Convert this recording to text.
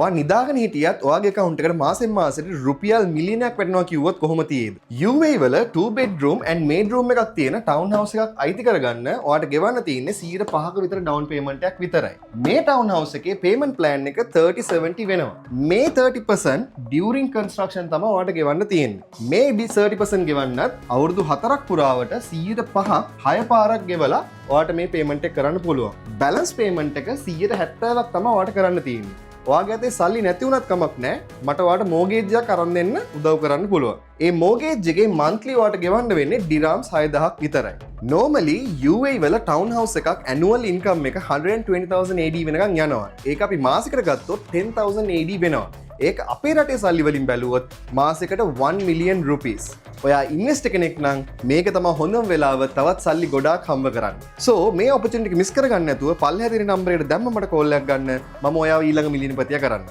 ඔයා නිදාගෙන හිටියත් ඔයාගේ account එකට මාසෙන් මාසෙට රුපියල් මිලියනයක් වැටෙනවා කිව්වොත් කොහොම තියෙයිද? UAE වල 2 bedroom and maid room එකක් තියෙන town house එකක් අයිති කරගන්න ඔයාට ගෙවන්න තියෙන්නේ 105ක විතර down payment එකක් විතරයි. මේ town house එකේ payment plan එක 30-70 වෙනවා. මේ 30% during construction තමයි ඔයාට ගෙවන්න තියෙන්නේ. මේ 30% ගෙවන්නත් අවුරුදු 4ක් පුරාවට 105ක් 6 පාරක් ගෙවලා ඔයාට මේ payment එක කරන්න පුළුවන්. balance payment එක 170ක් තමයි ඔයාට කරන්න තියෙන්නේ. ඔයාගේ අතේ සල්ලි නැති වුණත් කමක් නැහැ. මට ඔයාට mortgage එකක් අරන් දෙන්න උදව් කරන්න පුළුවන්. ඒ mortgage එකේ monthly ඔයාට ගෙවන්න වෙන්නේ dirhams 6000ක් විතරයි. normally UAE වල town house එකක් annual income එක 120,000 AD වෙනකන් යනවා. ඒක අපි මාසෙකට ගත්තොත් 10,000 AD වෙනවා. ඒක අපේ රටේ සල්ලි වලින් බැලුවොත් මාසෙකට 1 million rupees. ඔයා ඉන්වෙස්ටර් කෙනෙක් නම් මේක තමයි හොඳම වෙලාව තවත් සල්ලි ගොඩාක් හම්බ කරන්න. So මේ opportunity එක මිස් කරගන්න නැතුව පල්ලෙහා තියෙන නම්බරයට දැම්ම මට කෝල් එකක් ගන්න. මම ඔයාව ඊළඟ මිලියනපතියා කරන්න.